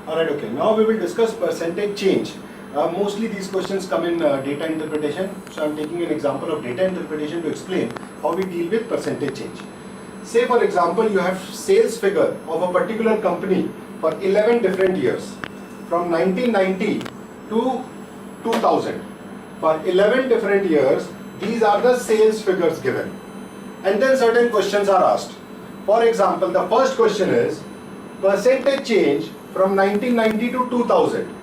Alright, okay. Now we will discuss percentage change. Mostly these questions come in data interpretation. So I'm taking an example of data interpretation to explain how we deal with percentage change. Say for example, you have sales figure of a particular company for 11 different years from 1990 to 2000. For 11 different years, these are the sales figures given. And then certain questions are asked. For example, the first question is percentage change from 1990 to 2000.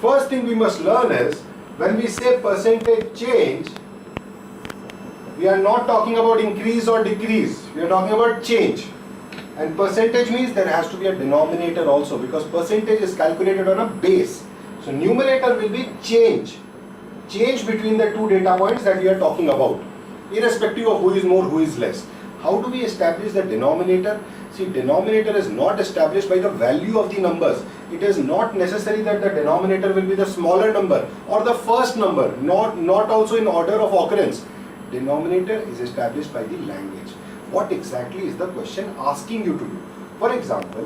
First thing we must learn is when we say percentage change, we are not talking about increase or decrease. We are talking about change. And percentage means there has to be a denominator also, because percentage is calculated on a base. So numerator will be change. Change between the two data points that we are talking about, irrespective of who is more, who is less. How do we establish the denominator? See, denominator is not established by the value of the numbers. It is not necessary that the denominator will be the smaller number or the first number, not also in order of occurrence. Denominator is established by the language. What exactly is the question asking you to do? For example,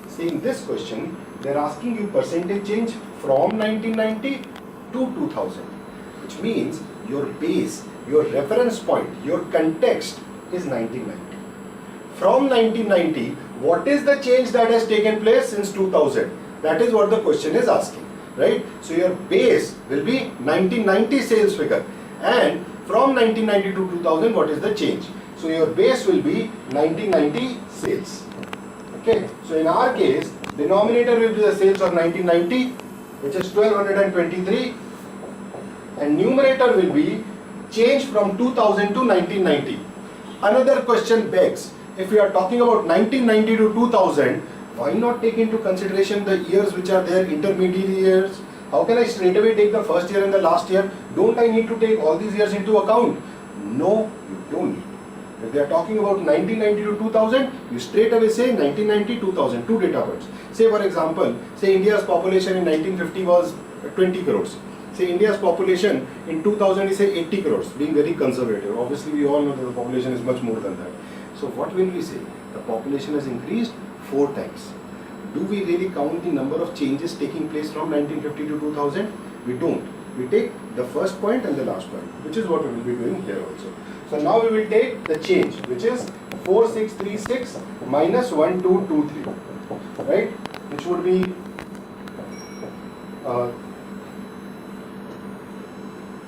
say in this question, they are asking you percentage change from 1990 to 2000, which means your base, your reference point, your context is 1990. From 1990, what is the change that has taken place since 2000? That is what the question is asking, right? So your base will be 1990 sales figure, and from 1990 to 2000, what is the change? So your base will be 1990 sales. Okay, so in our case, denominator will be the sales of 1990, which is 1223, and numerator will be change from 2000 to 1990. Another question begs, if we are talking about 1990 to 2000, why not take into consideration the years which are there, intermediate years? How can I straight away take the first year and the last year? Don't I need to take all these years into account? No, you don't need. If they are talking about 1990 to 2000, you straight away say 1990 2000, two data points. Say for example, say India's population in 1950 was 20 crores. Say India's population in 2000 is say 80 crores, being very conservative. Obviously we all know that the population is much more than that. So what will we say? The population has increased 4 times. Do we really count the number of changes taking place from 1950 to 2000? We don't. We take the first point and the last point, which is what we will be doing here also. So now we will take the change, which is 4636 minus 1223, right? Which would be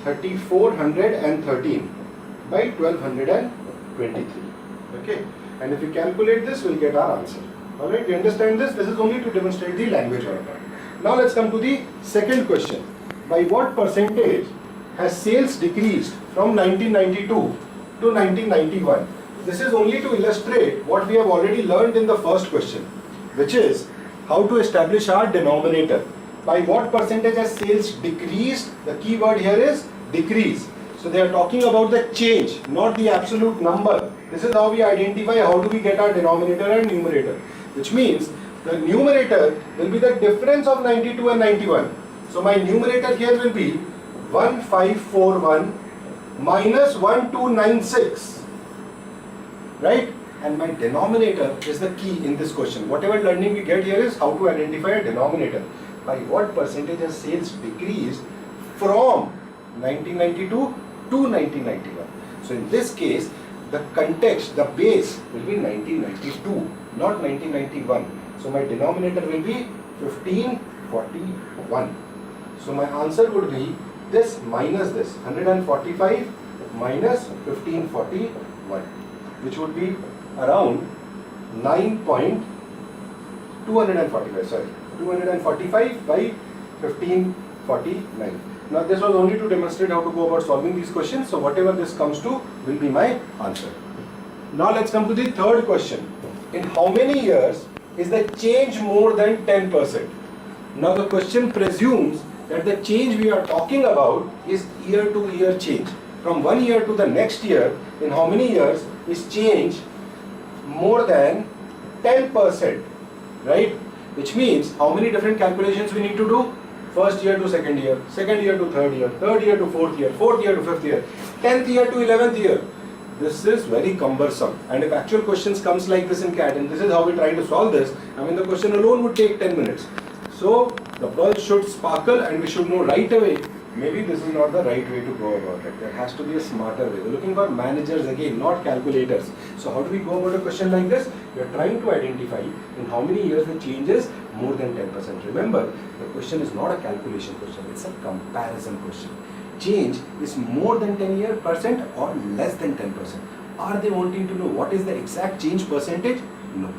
3413 by 1223. Okay, and if we calculate this, we'll get our answer. Alright, we understand this? This is only to demonstrate the language on part. Now let's come to the second question. By what percentage has sales decreased from 1992 to 1991? This is only to illustrate what we have already learned in the first question, which is how to establish our denominator. By what percentage has sales decreased? The key word here is decrease. So they are talking about the change, not the absolute number. This is how we identify how do we get our denominator and numerator, which means the numerator will be the difference of 92 and 91. So my numerator here will be 1541 minus 1296, right? And my denominator is the key in this question. Whatever learning we get here is how to identify a denominator. By what percentage has sales decreased from 1992 to 1991. So in this case, the context, the base will be 1992, not 1991. So my denominator will be 1541. So my answer would be this minus this, 145 minus 1541, which would be around 245 by 1549. Now this was only to demonstrate how to go about solving these questions. So whatever this comes to will be my answer. Now let's come to the third question. In how many years is the change more than 10%? Now the question presumes that the change we are talking about is year to year change. From one year to the next year, in how many years is change more than 10%, right? Which means how many different calculations we need to do? First year to second year to third year to fourth year to fifth year, 10th year to 11th year. This is very cumbersome, and if actual questions comes like this in CAT, and this is how we try to solve this, I mean the question alone would take 10 minutes. So the bulb should sparkle and we should know right away, maybe this is not the right way to go about it. There has to be a smarter way. We're looking for managers again, not calculators. So how do we go about a question like this? We are trying to identify in how many years the change is more than 10%. Remember, the question is not a calculation question, it's a comparison question. Change is more than 10% or less than 10%. Are they wanting to know what is the exact change percentage? No.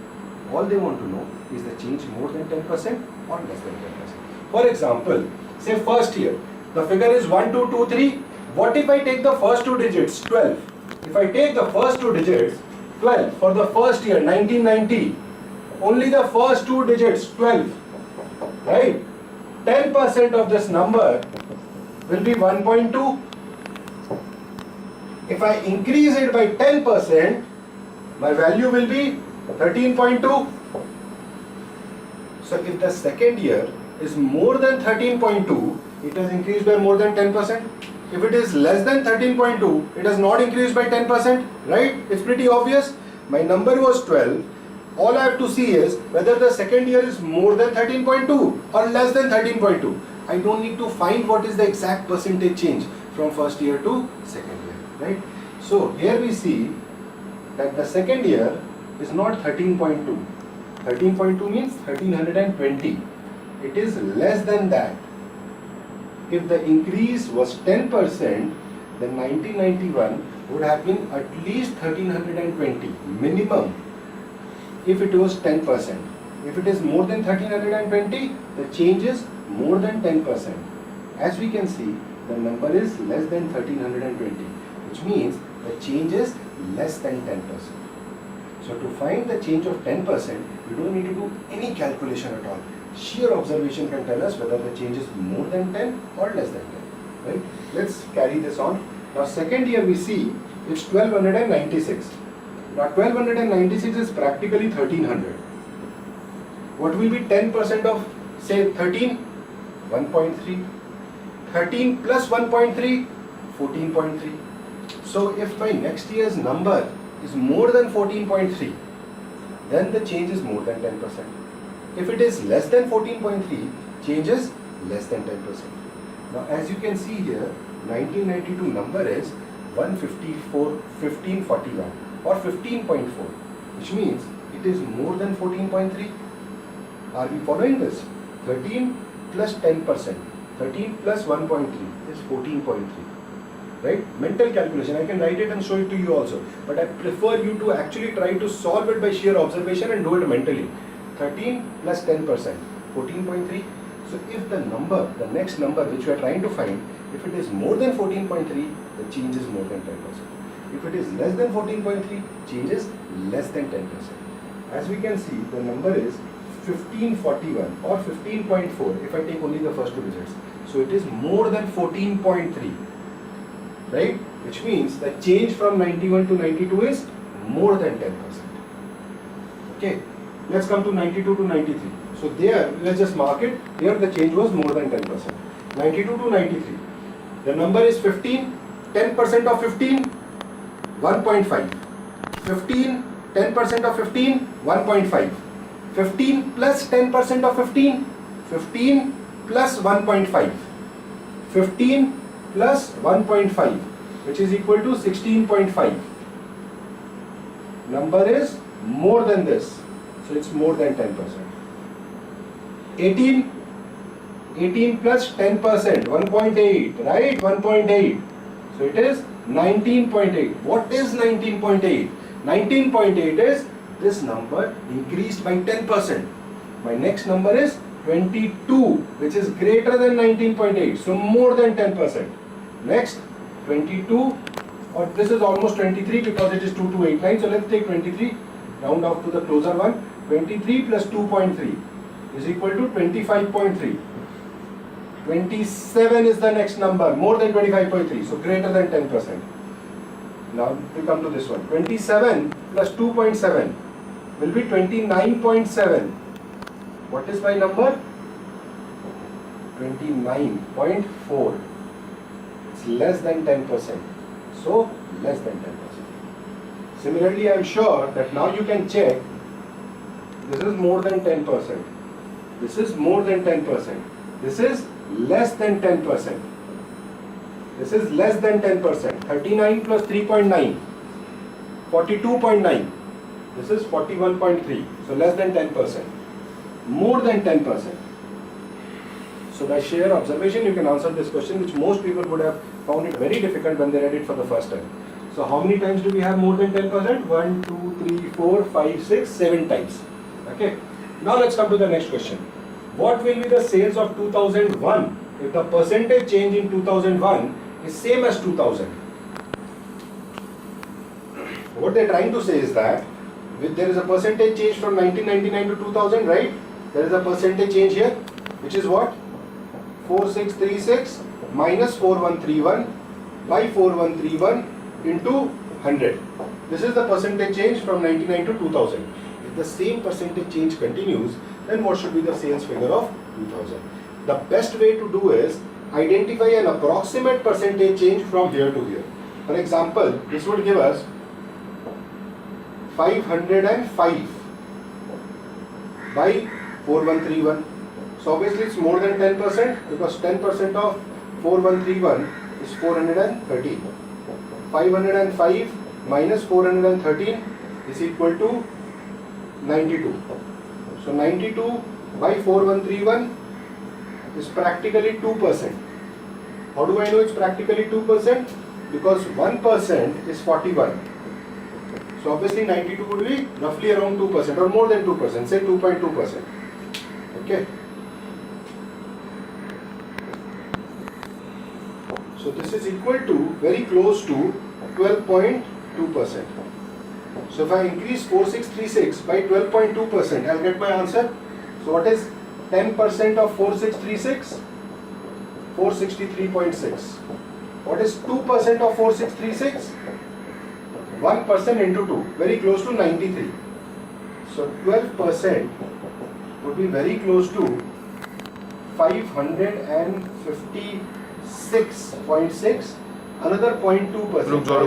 All they want to know is the change more than 10% or less than 10%. For example, say first year, the figure is 1, 2, 2, 3. What if I take the first two digits, 12? If I take the first two digits, 12 for the first year, 1990, only the first two digits, 12, right? 10% of this number will be 1.2. If I increase it by 10%, my value will be 13.2. So if the second year is more than 13.2, it has increased by more than 10%. If it is less than 13.2, it has not increased by 10%, right? It's pretty obvious. My number was 12. All I have to see is whether the second year is more than 13.2 or less than 13.2. I don't need to find what is the exact percentage change from first year to second year, right? So here we see that the second year is not 13.2. 13.2 means 1320. It is less than that. If the increase was 10%, then 1991 would have been at least 1320 minimum. If it was 10%. If it is more than 1320, the change is more than 10%. As we can see, the number is less than 1320, which means the change is less than 10%. So to find the change of 10%, we don't need to do any calculation at all. Sheer observation can tell us whether the change is more than 10 or less than 10, right? Let's carry this on. Now second year we see it's 1296. Now 1296 is practically 1300. What will be 10% of say 13? 1.3. 13 plus 1.3, 14.3. So if my next year's number is more than 14.3, then the change is more than 10%. If it is less than 14.3, change is less than 10%. Now as you can see here, 1992 number is 1541 or 15.4, which means it is more than 14.3. Are we following this? 13 plus 10%, 13 plus 1.3 is 14.3. Right? Mental calculation, I can write it and show it to you also, but I prefer you to actually try to solve it by sheer observation and do it mentally. 13 plus 10%, 14.3. So if the number, the next number which we are trying to find, if it is more than 14.3, the change is more than 10%. If it is less than 14.3, change is less than 10%. As we can see, the number is 1541 or 15.4 if I take only the first two digits. So it is more than 14.3. Right? Which means the change from 91 to 92 is more than 10%. Okay, let's come to 92 to 93. So there, let's just mark it. Here the change was more than 10%. 92 to 93. The number is 15. 10% of 15, 1.5. 15, 10% of 15, 1.5. 15 plus 10% of 15, 15 plus 1.5. 15 plus 1.5, which is equal to 16.5. Number is more than this, so it's more than 10%. 18 plus 10%, 1.8, right? 1.8. So it is 19.8. What is 19.8? 19.8 is this number increased by 10%. My next number is 22, which is greater than 19.8, so more than 10%. Next, 22, or this is almost 23 because it is 2289, so let's take 23, round off to the closer one. 23 plus 2.3 is equal to 25.3. 27 is the next number, more than 25.3, so greater than 10%. Now we come to this one. 27 plus 2.7 will be 29.7. What is my number? 29.4. It's less than 10%. So less than 10%. Similarly, I am sure that now you can check this is more than 10%. This is more than 10%. This is less than 10%. This is less than 10%. 39 plus 3.9. 42.9. This is 41.3. So less than 10%. More than 10%. So by sheer observation, you can answer this question, which most people would have found it very difficult when they read it for the first time. So how many times do we have more than 10%? 1, 2, 3, 4, 5, 6, 7 times. Okay. Now let's come to the next question. What will be the sales of 2001 if the percentage change in 2001 is same as 2000? What they're trying to say is that there is a percentage change from 1999 to 2000, right? There is a percentage change here, which is what? 4636 minus 4131 by 4131 into 100. This is the percentage change from 99 to 2000. If the same percentage change continues, then what should be the sales figure of 2000? The best way to do is identify an approximate percentage change from here to here. For example, this would give us 505 by 4131. So obviously it's more than 10% because 10% of 4131 is 413. 505 minus 413 is equal to 92. So 92 by 4131 is practically 2%. How do I know it's practically 2%? Because 1% is 41. So obviously 92 would be roughly around 2% or more than 2%, say 2.2%. Okay. So this is equal to very close to 12.2%. So if I increase 4636 by 12.2%, I'll get my answer. So what is 10% of 4636? 463.6. What is 2% of 4636? 1% into 2, very close to 93. So 12% would be very close to 556.6. Another 0.2%. रुक जाओ